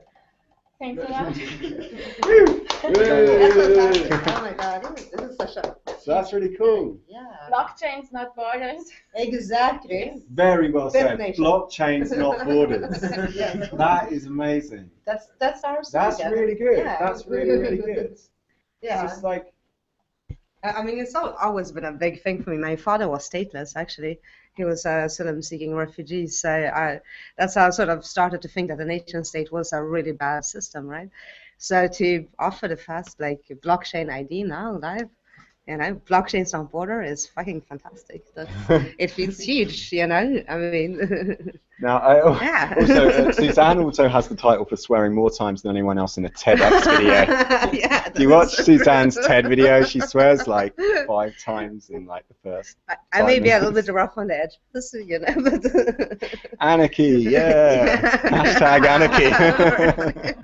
Thanks a lot. That's fantastic. Oh my God, this is such a. So that's really cool. Yeah. Blockchains, not borders. Exactly. Very well said. Definition. Blockchains, not borders. Yeah. That is amazing. That's our. That's slogan. really good. Yeah. That's really, really good. Yeah. It's just like. I mean, it's always been a big thing for me. My father was stateless, actually. He was a asylum-seeking refugee, so that's how I sort of started to think that the nation state was a really bad system, right? So to offer the fast, like, blockchain ID now, live, you know, blockchains on border is fucking fantastic. It feels huge, you know. I mean, Now, yeah. also, Susanne also has the title for swearing more times than anyone else in a TEDx video. Yeah, If you watch Suzanne's TED video, she swears like 5 times in like the first. I may be a little minutes. bit rough on the edge, you know, but Anarchy, yeah. Hashtag anarchy.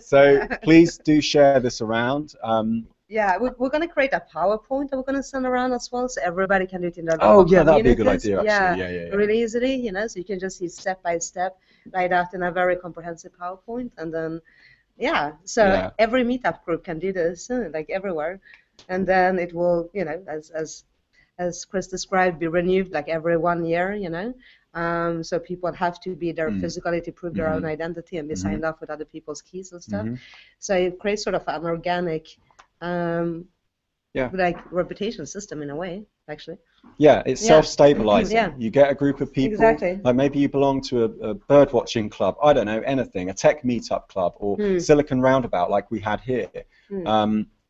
So please do share this around. yeah, we're going to create a PowerPoint that we're going to send around as well, so everybody can do it in their Oh local yeah, that'd be a good communities. idea actually. Yeah. Really easily, you know, so you can just see step by step, laid out in a very comprehensive PowerPoint, and then, yeah, so Yeah. every meetup group can do this, like everywhere, and then it will, you know, as Chris described, be renewed like every 1 year, you know. So people have to be there physically to prove their own identity and be signed off with other people's keys and stuff. So it creates sort of an organic, like reputation system in a way, actually. Yeah, it's self-stabilizing. Yeah. You get a group of people, Exactly. like maybe you belong to a bird watching club, I don't know, anything, a tech meetup club, or Silicon Roundabout like we had here.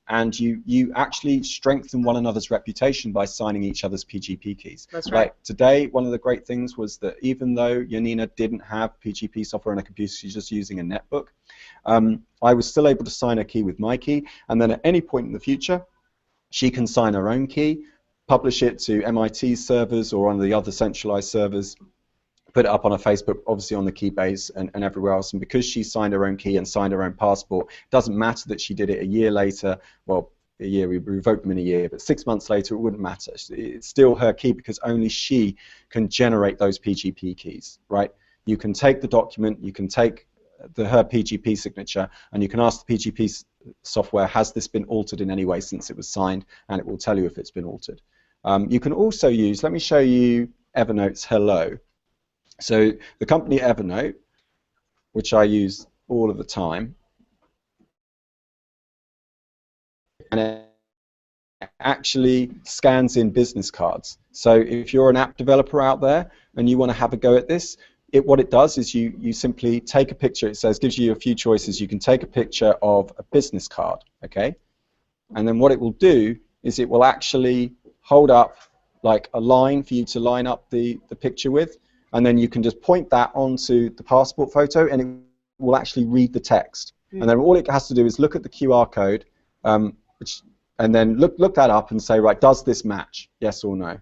And you actually strengthen one another's reputation by signing each other's PGP keys. That's right. Like today, one of the great things was that even though Janina didn't have PGP software on her computer, she's just using a netbook, I was still able to sign her key with my key, and then at any point in the future, she can sign her own key, publish it to MIT's servers or on the other centralized servers, put it up on her Facebook, obviously on the Keybase and everywhere else. And because she signed her own key and signed her own passport, it doesn't matter that she did it a year later. Well, a year, we revoked them in a year, but 6 months later, it wouldn't matter. It's still her key because only she can generate those PGP keys, right? You can take the document, you can take her PGP signature, and you can ask the PGP software, has this been altered in any way since it was signed, and it will tell you if it's been altered. You can also use, let me show you Evernote's Hello. So the company Evernote, which I use all of the time, and it actually scans in business cards. So if you're an app developer out there and you want to have a go at this, what it does is you simply take a picture. It says, gives you a few choices. You can take a picture of a business card, okay? And then what it will do is it will actually hold up like a line for you to line up the picture with, and then you can just point that onto the passport photo, and it will actually read the text. And then all it has to do is look at the QR code, and then look that up and say, right, does this match? Yes or no?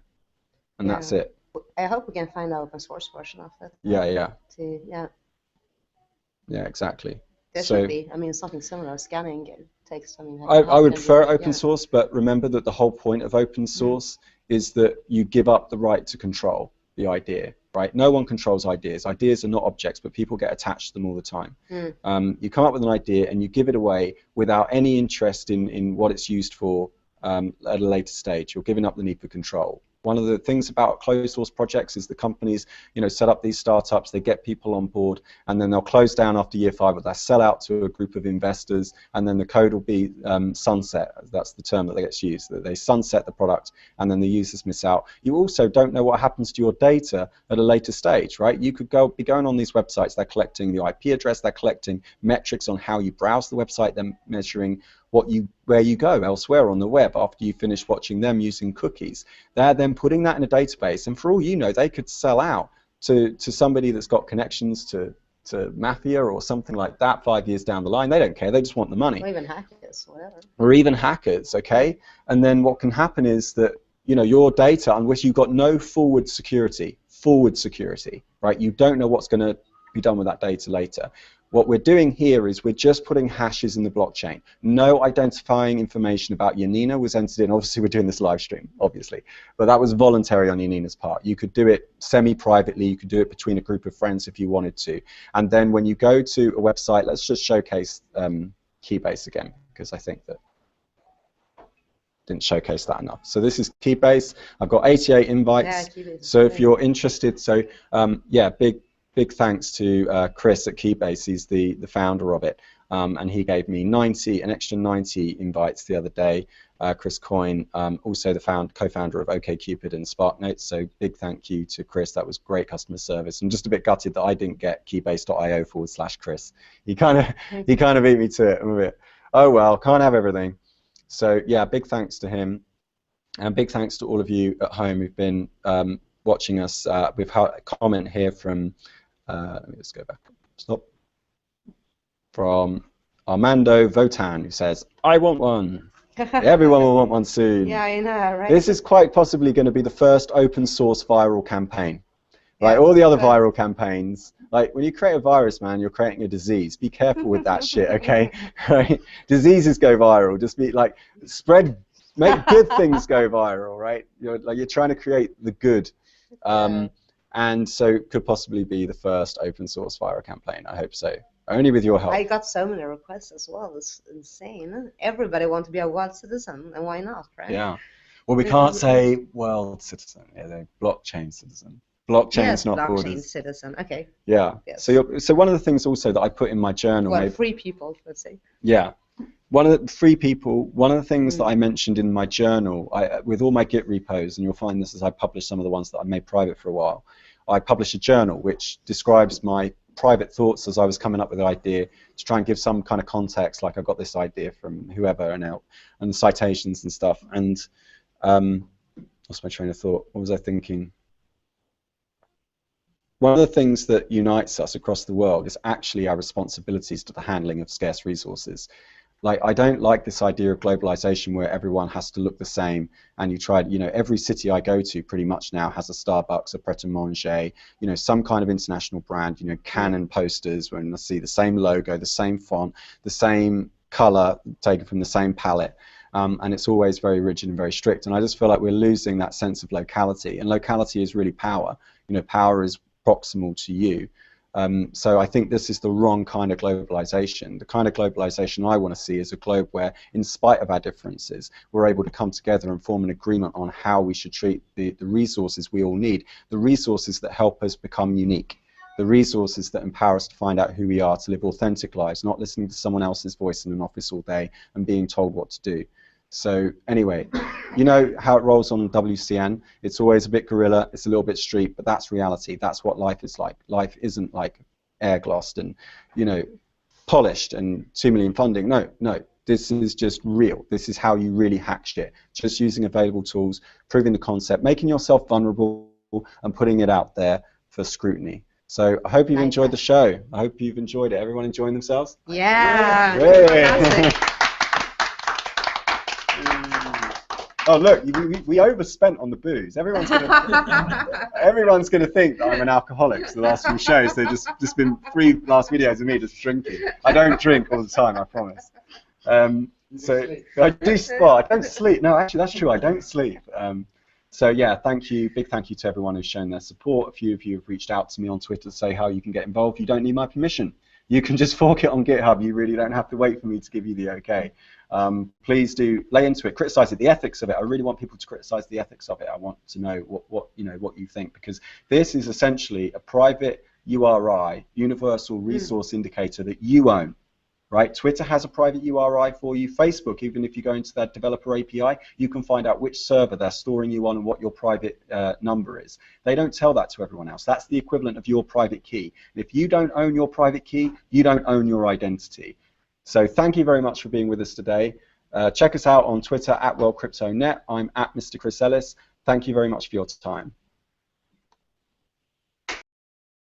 And that's it. I hope we can find an open source version of it. Yeah. Yeah, exactly. There should be. I mean, something similar. Scanning text. I mean, I would prefer open source, but remember that the whole point of open source is that you give up the right to control the idea, right? No one controls ideas. Ideas are not objects, but people get attached to them all the time. You come up with an idea and you give it away without any interest in what it's used for at a later stage. You're giving up the need for control. One of the things about closed source projects is the companies, set up these startups, they get people on board, and then they'll close down after year 5, or they'll sell out to a group of investors, and then the code will be sunset. That's the term that gets used. That they sunset the product, and then the users miss out. You also don't know what happens to your data at a later stage, right? You could be going on these websites, they're collecting the IP address, they're collecting metrics on how you browse the website, they're measuring where you go elsewhere on the web after you finish watching them using cookies. They're then putting that in a database, and for all you know, they could sell out to somebody that's got connections to mafia or something like that 5 years down the line. They don't care, they just want the money. Or even hackers, whatever. Or even hackers, okay? And then what can happen is that your data on which you've got no forward security, right? You don't know what's going to be done with that data later. What we're doing here is we're just putting hashes in the blockchain. No identifying information about Janina was entered in. Obviously, we're doing this live stream, obviously. But that was voluntary on Janina's part. You could do it semi-privately. You could do it between a group of friends if you wanted to. And then when you go to a website, let's just showcase Keybase again, because I think that didn't showcase that enough. So this is Keybase. I've got 88 invites. Yeah, so if you're interested, yeah, big thanks to Chris at Keybase. He's the founder of it, and he gave me an extra 90 invites the other day. Chris Coyne, also the co-founder of OkCupid and SparkNotes. So big thank you to Chris. That was great customer service. I'm just a bit gutted that I didn't get keybase.io/Chris. He kind of beat me to it. I'm a bit, oh well, can't have everything. So yeah, big thanks to him, and big thanks to all of you at home who've been watching us. We've had a comment here from. Let me just go back. Stop. From Armando Votan, who says, I want one. Everyone will want one soon. Yeah, I know, right? This is quite possibly going to be the first open source viral campaign. Like all the other viral campaigns, like when you create a virus, man, you're creating a disease. Be careful with that shit, okay? Right? Diseases go viral. Just be like, make good things go viral, right? You're trying to create the good. And so it could possibly be the first open source viral campaign. I hope so. Only with your help. I got so many requests as well. It's insane. Everybody wants to be a world citizen, and why not, right? Yeah. Well, we can't say world citizen. Yeah, they're blockchain citizen. Blockchain's not borders. Blockchain citizen. Okay. Yeah. Yes. So one of the things also that I put in my journal. Well, free people, let's say. Yeah. One of the things that I mentioned in my journal, with all my Git repos, and you'll find this as I publish some of the ones that I made private for a while, I published a journal which describes my private thoughts as I was coming up with the idea, to try and give some kind of context, like I got this idea from whoever and citations and stuff. And what's my train of thought? What was I thinking? One of the things that unites us across the world is actually our responsibilities to the handling of scarce resources. Like, I don't like this idea of globalization where everyone has to look the same, and every city I go to pretty much now has a Starbucks, a Pret a Manger, some kind of international brand, Canon posters when I see the same logo, the same font, the same color taken from the same palette, and it's always very rigid and very strict, and I just feel like we're losing that sense of locality, and locality is really power. Power is proximal to you. So I think this is the wrong kind of globalization. The kind of globalization I want to see is a globe where, in spite of our differences, we're able to come together and form an agreement on how we should treat the resources we all need, the resources that help us become unique, the resources that empower us to find out who we are, to live authentic lives, not listening to someone else's voice in an office all day and being told what to do. So anyway, you know how it rolls on WCN. It's always a bit guerrilla, it's a little bit street, but that's reality. That's what life is like. Life isn't like air-glossed and, polished and 2 million funding. No. This is just real. This is how you really hack shit. Just using available tools, proving the concept, making yourself vulnerable and putting it out there for scrutiny. So I hope you've enjoyed the show. I hope you've enjoyed it. Everyone enjoying themselves? Yeah. Fantastic. Oh look, we overspent on the booze. Everyone's gonna think that I'm an alcoholic for the last few shows. They've just been 3 last videos of me just drinking. I don't drink all the time, I promise. So I do. Well, I don't sleep. No, actually, that's true. I don't sleep. So yeah, thank you. Big thank you to everyone who's shown their support. A few of you have reached out to me on Twitter to say how you can get involved. You don't need my permission. You can just fork it on GitHub. You really don't have to wait for me to give you the okay. Please do lay into it, criticize it, the ethics of it. I really want people to criticize the ethics of it. I want to know what you think, because this is essentially a private URI, universal resource indicator, that you own. Right? Twitter has a private URI for you. Facebook, even if you go into that developer API, you can find out which server they're storing you on and what your private number is. They don't tell that to everyone else. That's the equivalent of your private key. And if you don't own your private key, you don't own your identity. So thank you very much for being with us today. Check us out on Twitter @WorldCryptoNet. I'm @Mr. Chris Ellis. Thank you very much for your time.